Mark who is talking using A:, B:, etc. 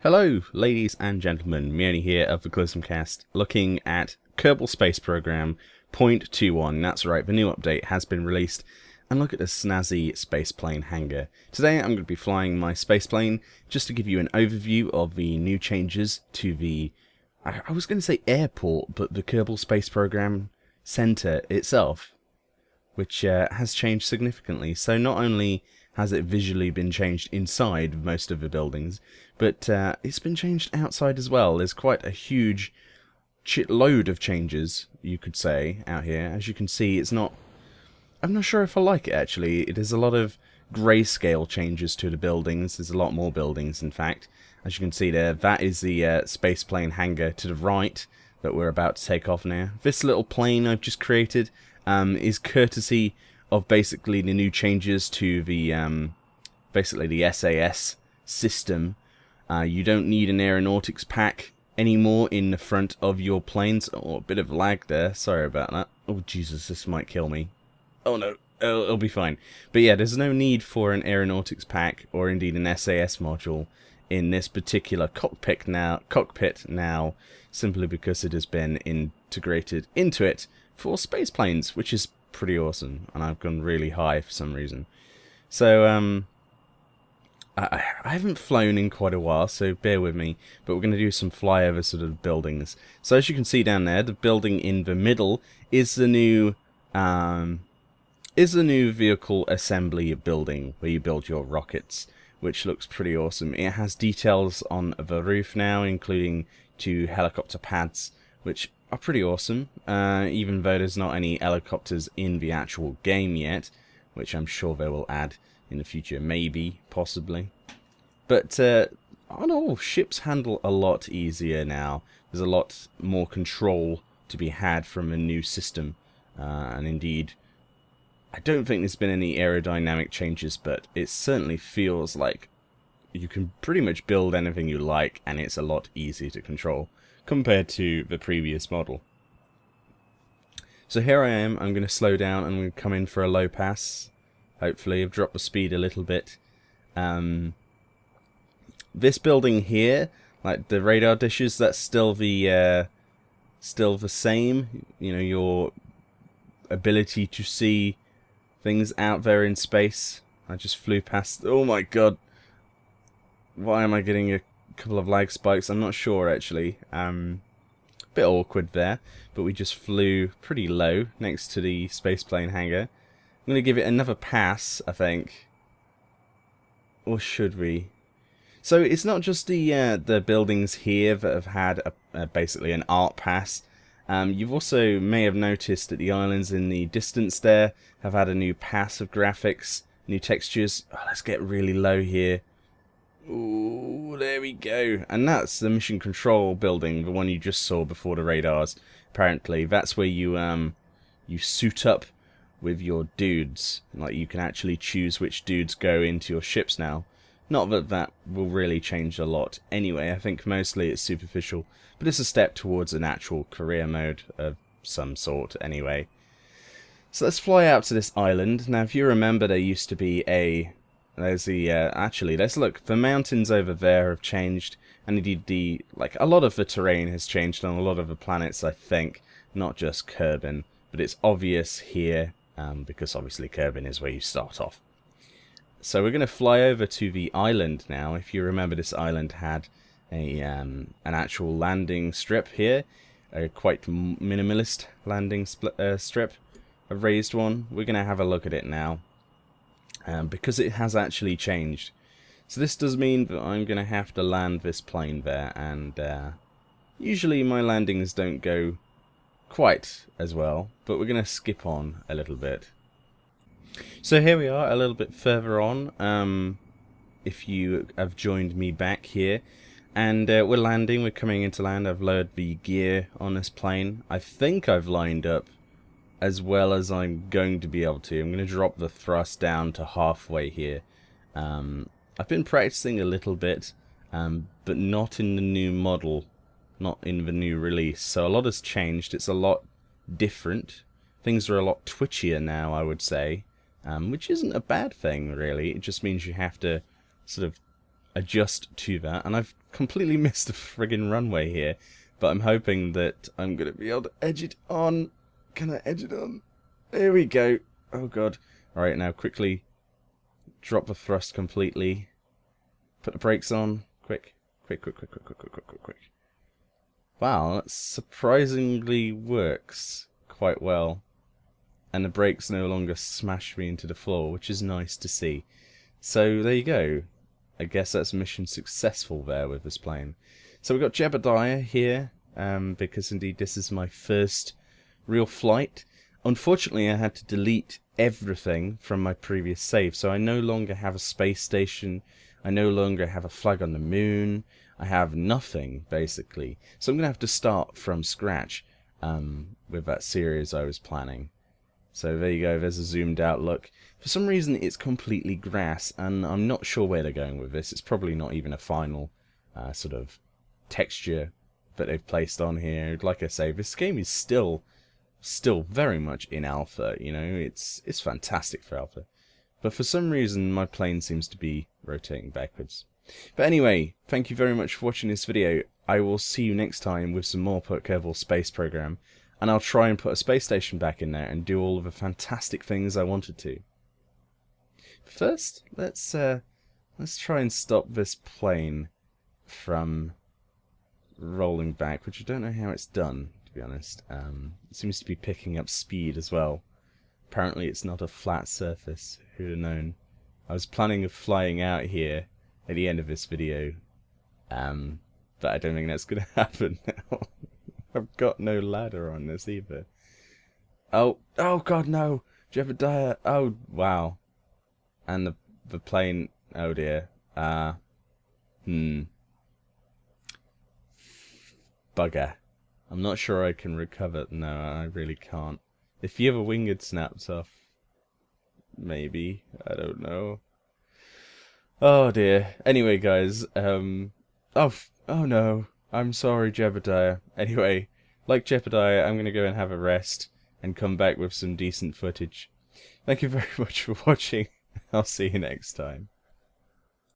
A: Hello, ladies and gentlemen. Meoni here of the Cast, looking at Kerbal Space Program 0.21. That's right, the new update has been released. And look at this snazzy spaceplane hangar. Today I'm going to be flying my spaceplane just to give you an overview of the new changes to the, I was going to say airport, but the Kerbal Space Program Center itself, which has changed significantly. So not only has it visually been changed inside most of the buildings, but it's been changed outside as well. There's quite a huge load of changes, you could say, out here. As you can see, it's not... I'm not sure if I like it, actually. There's a lot of grayscale changes to the buildings. There's a lot more buildings, in fact. As you can see there, that is the spaceplane hangar to the right that we're about to take off now. This little plane I've just created is courtesy of basically the new changes to the basically the SAS system. You don't need an aeronautics pack anymore in the front of your planes. Oh, a bit of lag there. Sorry about that. Oh, Jesus, this might kill me. Oh, no. It'll be fine. But yeah, there's no need for an aeronautics pack or indeed an SAS module in this particular cockpit now, simply because it has been integrated into it for space planes, which is pretty awesome. And I've gone really high for some reason. So, I haven't flown in quite a while, so bear with me, but we're going to do some flyover sort of buildings. So as you can see down there, the building in the middle is the new vehicle assembly building where you build your rockets, which looks pretty awesome. It has details on the roof now, including 2 helicopter pads, which are pretty awesome, even though there's not any helicopters in the actual game yet, which I'm sure they will add in the future, maybe, possibly. But on all, ships handle a lot easier now. There's a lot more control to be had from a new system, and indeed, I don't think there's been any aerodynamic changes, but it certainly feels like you can pretty much build anything you like, and it's a lot easier to control compared to the previous model. So here I am. I'm going to slow down. I'm going to come in for a low pass. Hopefully, I've dropped the speed a little bit. This building here, like the radar dishes, that's still the same. You know, your ability to see things out there in space. I just flew past. Oh my god! Why am I getting a couple of lag spikes? I'm not sure actually. Bit awkward there, but we just flew pretty low next to the spaceplane hangar. I'm going to give it another pass, I think. Or should we? So it's not just the buildings here that have had basically an art pass. You've also may have noticed that the islands in the distance there have had a new pass of graphics, new textures. Oh, let's get really low here. Ooh, there we go. And that's the mission control building, the one you just saw before the radars. Apparently, that's where you suit up with your dudes. Like, you can actually choose which dudes go into your ships now. Not that that will really change a lot anyway. I think mostly it's superficial, but it's a step towards an actual career mode of some sort anyway. So let's fly out to this island. Now, if you remember, there used to be there's the actually, let's look. The mountains over there have changed, and indeed a lot of the terrain has changed on a lot of the planets, I think, not just Kerbin, but it's obvious here. Because obviously Kerbin is where you start off. So we're going to fly over to the island now. If you remember, this island had an actual landing strip here, a quite minimalist landing strip, a raised one. We're going to have a look at it now, because it has actually changed. So this does mean that I'm going to have to land this plane there, and usually my landings don't go quite as well, but we're going to skip on a little bit. So here we are a little bit further on, if you have joined me back here, and we're landing, we're coming into land. I've lowered the gear on this plane. I think I've lined up as well as I'm going to be able to. I'm going to drop the thrust down to halfway here. I've been practicing a little bit, but not in the new model. Not in the new release, so a lot has changed. It's a lot different. Things are a lot twitchier now, I would say, which isn't a bad thing, really. It just means you have to sort of adjust to that. And I've completely missed the friggin' runway here, but I'm hoping that I'm going to be able to edge it on. Can I edge it on? There we go. Oh god. Alright, now quickly drop the thrust completely. Put the brakes on. Quick. Quick. Wow, that surprisingly works quite well. And the brakes no longer smash me into the floor, which is nice to see. So there you go. I guess that's mission successful there with this plane. So we've got Jebediah here, because indeed this is my first real flight. Unfortunately, I had to delete everything from my previous save, so I no longer have a space station, I no longer have a flag on the moon, I have nothing, basically. So I'm going to have to start from scratch with that series I was planning. So there you go, there's a zoomed out look. For some reason it's completely grass, and I'm not sure where they're going with this. It's probably not even a final sort of texture that they've placed on here. Like I say, this game is still very much in alpha, you know, it's fantastic for alpha. But for some reason my plane seems to be rotating backwards. But anyway, thank you very much for watching this video. I will see you next time with some more Kerbal space program, and I'll try and put a space station back in there and do all of the fantastic things I wanted to. But first, let's try and stop this plane from rolling back, which I don't know how it's done, to be honest. It seems to be picking up speed as well. Apparently it's not a flat surface. Who'd have known? I was planning of flying out here at the end of this video, but I don't think that's going to happen now. I've got no ladder on this either. Oh god, no! Jebediah! Oh, wow. And the plane, oh dear. Bugger. I'm not sure I can recover. No, I really can't. If the other wing had snapped off, maybe. I don't know. Oh dear. Anyway, guys, oh no. I'm sorry, Jebediah. Anyway, like Jebediah, I'm going to go and have a rest and come back with some decent footage. Thank you very much for watching. I'll see you next time.